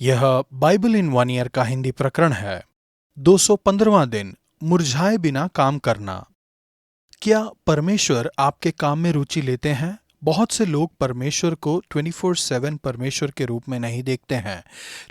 यह Bible in one year का हिंदी प्रकरण है। 215वां दिन, मुरझाए बिना काम करना। क्या परमेश्वर आपके काम में रुचि लेते हैं? बहुत से लोग परमेश्वर को 24/7 परमेश्वर के रूप में नहीं देखते हैं,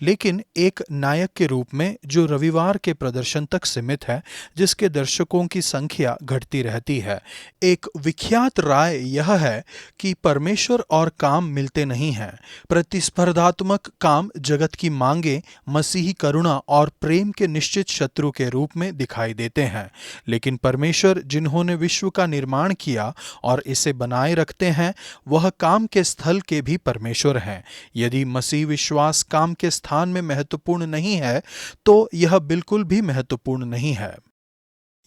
लेकिन एक नायक के रूप में जो रविवार के प्रदर्शन तक सीमित है, जिसके दर्शकों की संख्या घटती रहती है। एक विख्यात राय यह है कि परमेश्वर और काम मिलते नहीं हैं। प्रतिस्पर्धात्मक काम जगत की मांगें मसीही करुणा और प्रेम के निश्चित शत्रु के रूप में दिखाई देते हैं, लेकिन परमेश्वर जिन्होंने विश्व का निर्माण किया और इसे बनाए रखते हैं, वह काम के स्थल के भी परमेश्वर हैं। यदि मसीह विश्वास काम के स्थान में महत्वपूर्ण नहीं है, तो यह बिल्कुल भी महत्वपूर्ण नहीं है।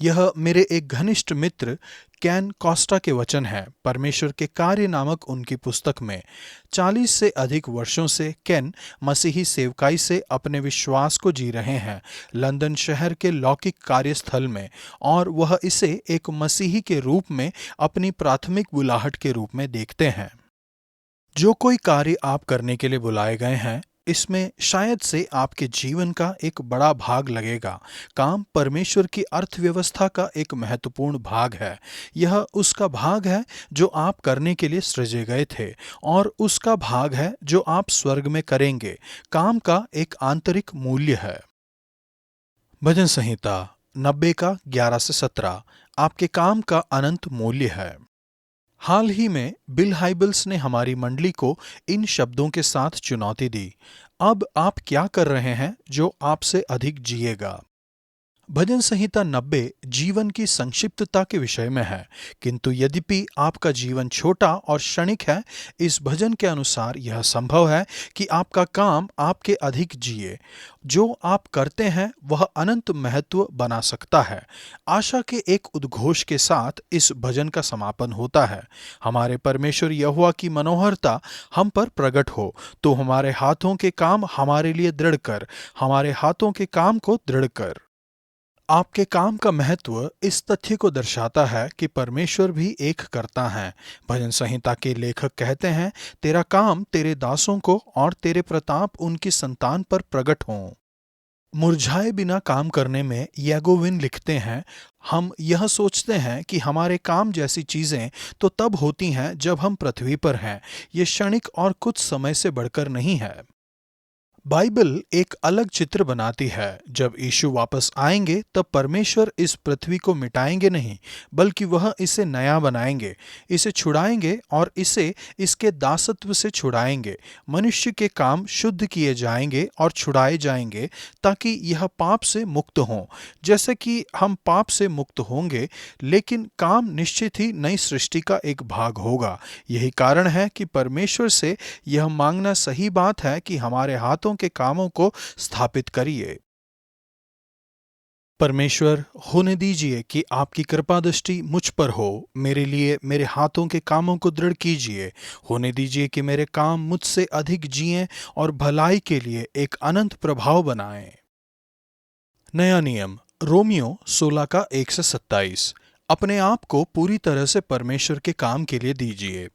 यह मेरे एक घनिष्ठ मित्र कैन कॉस्टा के वचन हैं। परमेश्वर के कार्य नामक उनकी पुस्तक में 40 से अधिक वर्षों से कैन मसीही सेवकाई से अपने विश्वास को जी रहे हैं, लंदन शहर के लौकिक कार्यस्थल में, और वह इसे एक मसीही के रूप में अपनी प्राथमिक बुलाहट के रूप में देखते हैं। जो कोई कार्य आप करने के लिए बुलाए गए हैं, इसमें शायद से आपके जीवन का एक बड़ा भाग लगेगा। काम परमेश्वर की अर्थव्यवस्था का एक महत्वपूर्ण भाग है। यह उसका भाग है जो आप करने के लिए सृजे गए थे, और उसका भाग है जो आप स्वर्ग में करेंगे। काम का एक आंतरिक मूल्य है। भजन संहिता 90 का 11 से 17 आपके काम का अनंत मूल्य है। हाल ही में बिल हाइबल्स ने हमारी मंडली को इन शब्दों के साथ चुनौती दी, अब आप क्या कर रहे हैं जो आपसे अधिक जिएगा। भजन संहिता 90 जीवन की संक्षिप्तता के विषय में है, किंतु यद्यपि आपका जीवन छोटा और क्षणिक है, इस भजन के अनुसार यह संभव है कि आपका काम आपके अधिक जिए। जो आप करते हैं वह अनंत महत्व बना सकता है। आशा के एक उद्घोष के साथ इस भजन का समापन होता है। हमारे परमेश्वर यहोवा की मनोहरता हम पर प्रकट हो, तो हमारे हाथों के काम हमारे लिए दृढ़ कर, हमारे हाथों के काम को दृढ़ कर। आपके काम का महत्व इस तथ्य को दर्शाता है कि परमेश्वर भी एक करता है। भजन संहिता के लेखक कहते हैं, तेरा काम तेरे दासों को और तेरे प्रताप उनकी संतान पर प्रकट हों। मुरझाए बिना काम करने में यागोविन लिखते हैं, हम यह सोचते हैं कि हमारे काम जैसी चीजें तो तब होती हैं जब हम पृथ्वी पर हैं। ये क्षणिक और कुछ समय से बढ़कर नहीं है। बाइबल एक अलग चित्र बनाती है। जब यीशु वापस आएंगे तब परमेश्वर इस पृथ्वी को मिटाएंगे नहीं, बल्कि वह इसे नया बनाएंगे, इसे छुड़ाएंगे और इसे इसके दासत्व से छुड़ाएंगे। मनुष्य के काम शुद्ध किए जाएंगे और छुड़ाए जाएंगे, ताकि यह पाप से मुक्त हों। जैसे कि हम पाप से मुक्त होंगे, लेकिन काम निश्चित ही नई सृष्टि का एक भाग होगा। यही कारण है कि परमेश्वर से यह मांगना सही बात है कि हमारे हाथों के कामों को स्थापित करिए। परमेश्वर, होने दीजिए कि आपकी कृपा दृष्टि मुझ पर हो। मेरे लिए मेरे हाथों के कामों को दृढ़ कीजिए। होने दीजिए कि मेरे काम मुझसे अधिक जिएं और भलाई के लिए एक अनंत प्रभाव बनाएं। नया नियम रोमियो 16 का 1 से 27 अपने आप को पूरी तरह से परमेश्वर के काम के लिए दीजिए।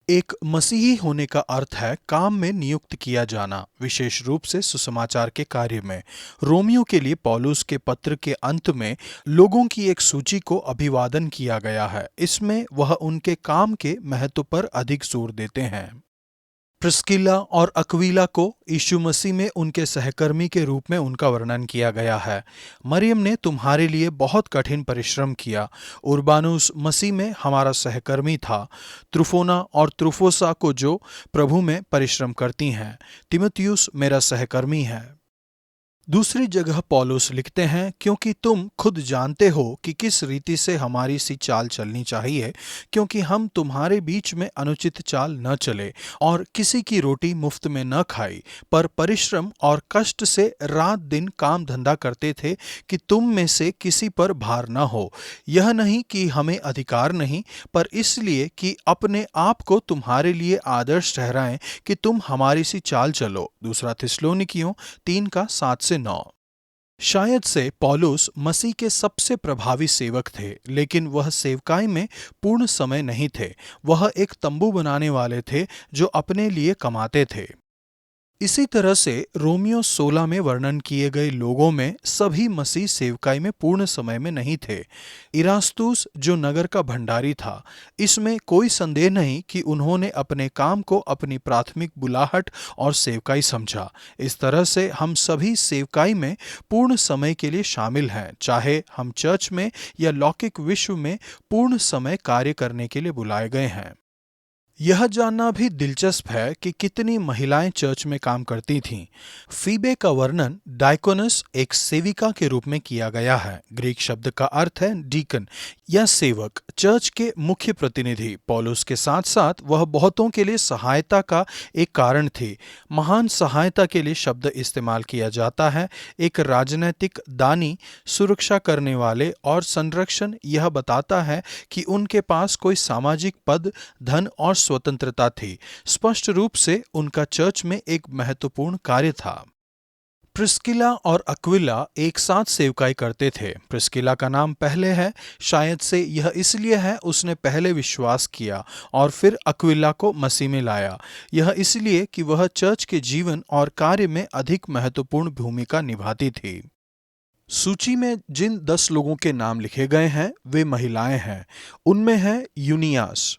एक मसीही होने का अर्थ है काम में नियुक्त किया जाना, विशेष रूप से सुसमाचार के कार्य में। रोमियो के लिए पौलुस के पत्र के अंत में लोगों की एक सूची को अभिवादन किया गया है। इसमें वह उनके काम के महत्व पर अधिक जोर देते हैं। प्रिस्किला और अक्विला को यीशु मसीह में उनके सहकर्मी के रूप में उनका वर्णन किया गया है। मरियम ने तुम्हारे लिए बहुत कठिन परिश्रम किया। उर्बानुस मसीह में हमारा सहकर्मी था। त्रुफोना और त्रुफोसा को जो प्रभु में परिश्रम करती हैं। तिमुथियुस मेरा सहकर्मी है। दूसरी जगह पौलुस लिखते हैं, क्योंकि तुम खुद जानते हो कि किस रीति से हमारी सी चाल चलनी चाहिए, क्योंकि हम तुम्हारे बीच में अनुचित चाल न चले और किसी की रोटी मुफ्त में न खाई, पर परिश्रम और कष्ट से रात दिन काम धंधा करते थे कि तुम में से किसी पर भार न हो। यह नहीं कि हमें अधिकार नहीं, पर इसलिए कि अपने आप को तुम्हारे लिए आदर्श ठहराएं कि तुम हमारी सी चाल चलो। दूसरा थिस्सलुनीकियों 3 का 7 से 9। शायद से पौलुस मसीह के सबसे प्रभावी सेवक थे, लेकिन वह सेवकाई में पूर्ण समय नहीं थे। वह एक तंबू बनाने वाले थे जो अपने लिए कमाते थे। इसी तरह से रोमियो 16 में वर्णन किए गए लोगों में सभी मसीह सेवकाई में पूर्ण समय में नहीं थे। इरास्तुस जो नगर का भंडारी था, इसमें कोई संदेह नहीं कि उन्होंने अपने काम को अपनी प्राथमिक बुलाहट और सेवकाई समझा। इस तरह से हम सभी सेवकाई में पूर्ण समय के लिए शामिल हैं, चाहे हम चर्च में या लौकिक विश्व में पूर्ण समय कार्य करने के लिए बुलाए गए हैं। यह जानना भी दिलचस्प है कि कितनी महिलाएं चर्च में काम करती थीं। फीबे का वर्णन डायकोनस, एक सेविका के रूप में किया गया है। ग्रीक शब्द का अर्थ है डीकन या सेवक, चर्च के मुख्य प्रतिनिधि। पौलुस के साथ साथ वह बहुतों के लिए सहायता का एक कारण थी। महान सहायता के लिए शब्द इस्तेमाल किया जाता है। एक राजनैतिक दानी, सुरक्षा करने वाले और संरक्षण, यह बताता है कि उनके पास कोई सामाजिक पद, धन और स्वतंत्रता थी। स्पष्ट रूप से उनका चर्च में एक महत्वपूर्ण कार्य था। प्रिस्किला और अक्विला एक साथ सेवकाई करते थे। प्रिस्किला का नाम पहले है, शायद से यह इसलिए है उसने पहले विश्वास किया और फिर अक्विला को मसीह में लाया। यह इसलिए कि वह चर्च के जीवन और कार्य में अधिक महत्वपूर्ण भूमिका निभाती थी। सूची में जिन 10 लोगों के नाम लिखे गए हैं वे महिलाएं हैं। उनमें है यूनियास,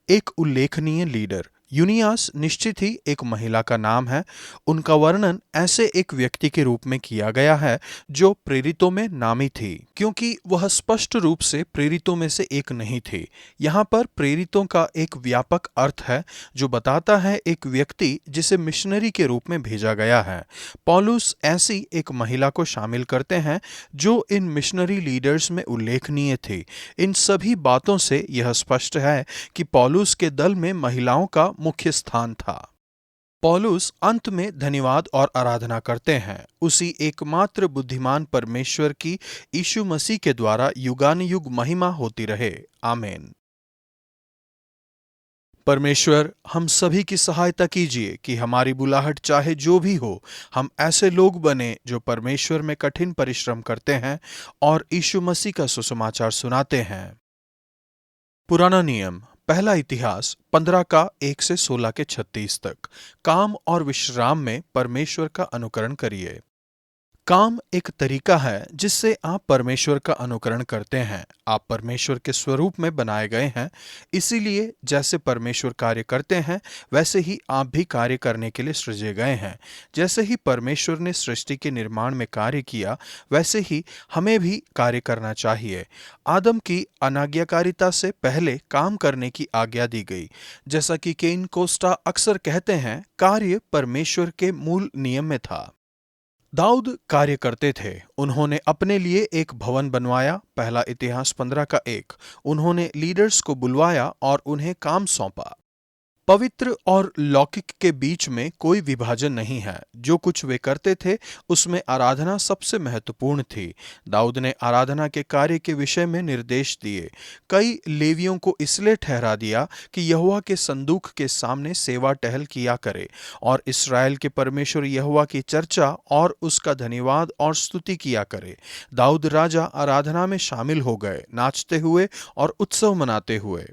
एक उल्लेखनीय लीडर। यूनियास निश्चित ही एक महिला का नाम है। उनका वर्णन ऐसे एक व्यक्ति के रूप में किया गया है जो प्रेरितों में नामी थी, क्योंकि वह स्पष्ट रूप से प्रेरितों में से एक नहीं थी। यहाँ पर प्रेरितों का एक व्यापक अर्थ है जो बताता है एक व्यक्ति जिसे मिशनरी के रूप में भेजा गया है। पौलुस ऐसी एक महिला को शामिल करते हैं जो इन मिशनरी लीडर्स में उल्लेखनीय थी। इन सभी बातों से यह स्पष्ट है कि पौलुस के दल में महिलाओं का मुख्य स्थान था। पौलुस अंत में धन्यवाद और आराधना करते हैं उसी एकमात्र बुद्धिमान परमेश्वर की यीशु मसीह के द्वारा युगानुयुग महिमा होती रहे। आमीन। परमेश्वर, हम सभी की सहायता कीजिए कि हमारी बुलाहट चाहे जो भी हो, हम ऐसे लोग बने जो परमेश्वर में कठिन परिश्रम करते हैं और यीशु मसीह का सुसमाचार सुनाते हैं। पुराना नियम, पहला इतिहास 15 का 1 से 16 के 36 तक। काम और विश्राम में परमेश्वर का अनुकरण करिए। काम एक तरीका है जिससे आप परमेश्वर का अनुकरण करते हैं। आप परमेश्वर के स्वरूप में बनाए गए हैं, इसीलिए जैसे परमेश्वर कार्य करते हैं वैसे ही आप भी कार्य करने के लिए सृजे गए हैं। जैसे ही परमेश्वर ने सृष्टि के निर्माण में कार्य किया, वैसे ही हमें भी कार्य करना चाहिए। आदम की अनाज्ञाकारिता से पहले काम करने की आज्ञा दी गई। जैसा कि केन कोस्टा अक्सर कहते हैं, कार्य परमेश्वर के मूल नियम में था। दाऊद कार्य करते थे। उन्होंने अपने लिए एक भवन बनवाया, पहला इतिहास 15 का 1। उन्होंने लीडर्स को बुलवाया और उन्हें काम सौंपा। पवित्र और लौकिक के बीच में कोई विभाजन नहीं है। जो कुछ वे करते थे उसमें आराधना सबसे महत्वपूर्ण थी। दाऊद ने आराधना के कार्य के विषय में निर्देश दिए। कई लेवियों को इसलिए ठहरा दिया कि यहोवा के संदूक के सामने सेवा टहल किया करे और इस्राएल के परमेश्वर यहोवा की चर्चा और उसका धन्यवाद और स्तुति किया करे। दाऊद राजा आराधना में शामिल हो गए, नाचते हुए और उत्सव मनाते हुए।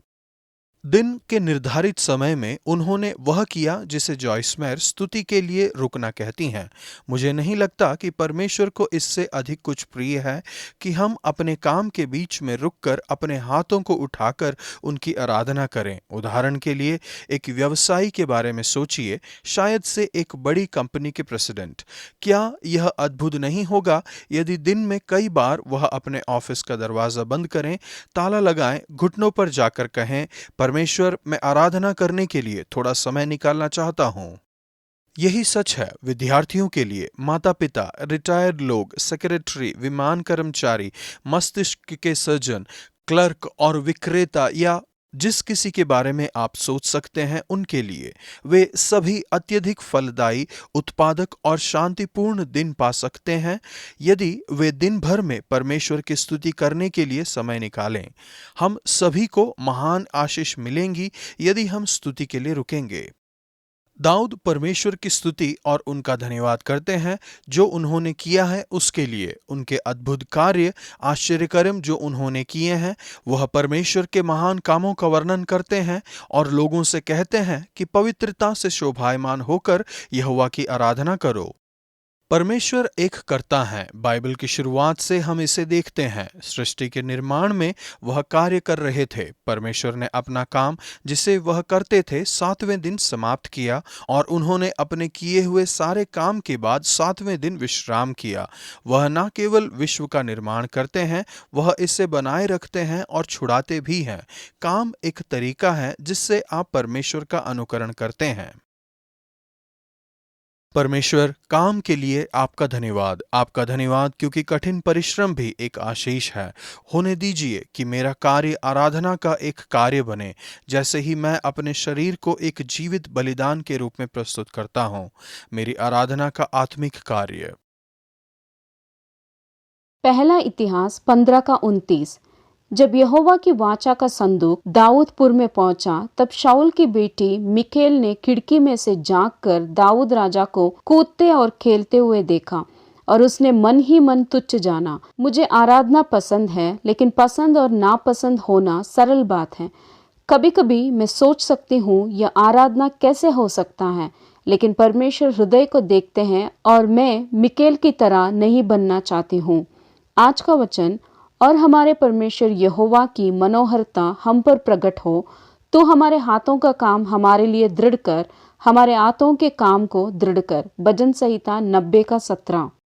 दिन के निर्धारित समय में उन्होंने वह किया जिसे जॉयस मेयर स्तुति के लिए रुकना कहती हैं। मुझे नहीं लगता कि परमेश्वर को इससे अधिक कुछ प्रिय है कि हम अपने काम के बीच में रुककर अपने हाथों को उठाकर उनकी आराधना करें। उदाहरण के लिए एक व्यवसायी के बारे में सोचिए, शायद से एक बड़ी कंपनी के प्रेसिडेंट। क्या यह अद्भुत नहीं होगा यदि दिन में कई बार वह अपने ऑफिस का दरवाजा बंद करें, ताला लगाएं, घुटनों पर जाकर कहें, परमेश्वर, मैं आराधना करने के लिए थोड़ा समय निकालना चाहता हूं। यही सच है विद्यार्थियों के लिए, माता पिता, रिटायर्ड लोग, सेक्रेटरी, विमान कर्मचारी, मस्तिष्क के सर्जन, क्लर्क और विक्रेता या जिस किसी के बारे में आप सोच सकते हैं उनके लिए। वे सभी अत्यधिक फलदायी, उत्पादक और शांतिपूर्ण दिन पा सकते हैं यदि वे दिन भर में परमेश्वर की स्तुति करने के लिए समय निकालें। हम सभी को महान आशीष मिलेंगी यदि हम स्तुति के लिए रुकेंगे। दाऊद परमेश्वर की स्तुति और उनका धन्यवाद करते हैं जो उन्होंने किया है उसके लिए। उनके अद्भुत कार्य, आश्चर्यकर्म जो उन्होंने किए हैं, वह परमेश्वर के महान कामों का वर्णन करते हैं और लोगों से कहते हैं कि पवित्रता से शोभायमान होकर यहोवा की आराधना करो। परमेश्वर एक कर्ता है। बाइबल की शुरुआत से हम इसे देखते हैं। सृष्टि के निर्माण में वह कार्य कर रहे थे। परमेश्वर ने अपना काम जिसे वह करते थे 7वें दिन समाप्त किया और उन्होंने अपने किए हुए सारे काम के बाद 7वें दिन विश्राम किया। वह न केवल विश्व का निर्माण करते हैं, वह इसे बनाए रखते हैं और छुड़ाते भी हैं। काम एक तरीका है जिससे आप परमेश्वर का अनुकरण करते हैं। परमेश्वर, काम के लिए आपका धन्यवाद। आपका धन्यवाद क्योंकि कठिन परिश्रम भी एक आशीष है। होने दीजिए कि मेरा कार्य आराधना का एक कार्य बने, जैसे ही मैं अपने शरीर को एक जीवित बलिदान के रूप में प्रस्तुत करता हूँ। मेरी आराधना का आत्मिक कार्य। पहला इतिहास 15 का 29। जब यहोवा की वाचा का संदूक दाऊदपुर में पहुंचा, तब शाऊल की बेटी मिकेल ने खिड़की में से झांक कर दाऊद राजा को कूदते और खेलते हुए देखा और उसने मन ही मन तुच्छ जाना। मुझे आराधना पसंद है, लेकिन पसंद और नापसंद होना सरल बात है। कभी कभी मैं सोच सकती हूँ यह आराधना कैसे हो सकता है, लेकिन परमेश्वर हृदय को देखते हैं और मैं मिकेल की तरह नहीं बनना चाहती हूँ। आज का वचन, और हमारे परमेश्वर यहोवा की मनोहरता हम पर प्रकट हो, तो हमारे हाथों का काम हमारे लिए दृढ़ कर, हमारे हाथों के काम को दृढ़ कर। भजन संहिता 90 का 17।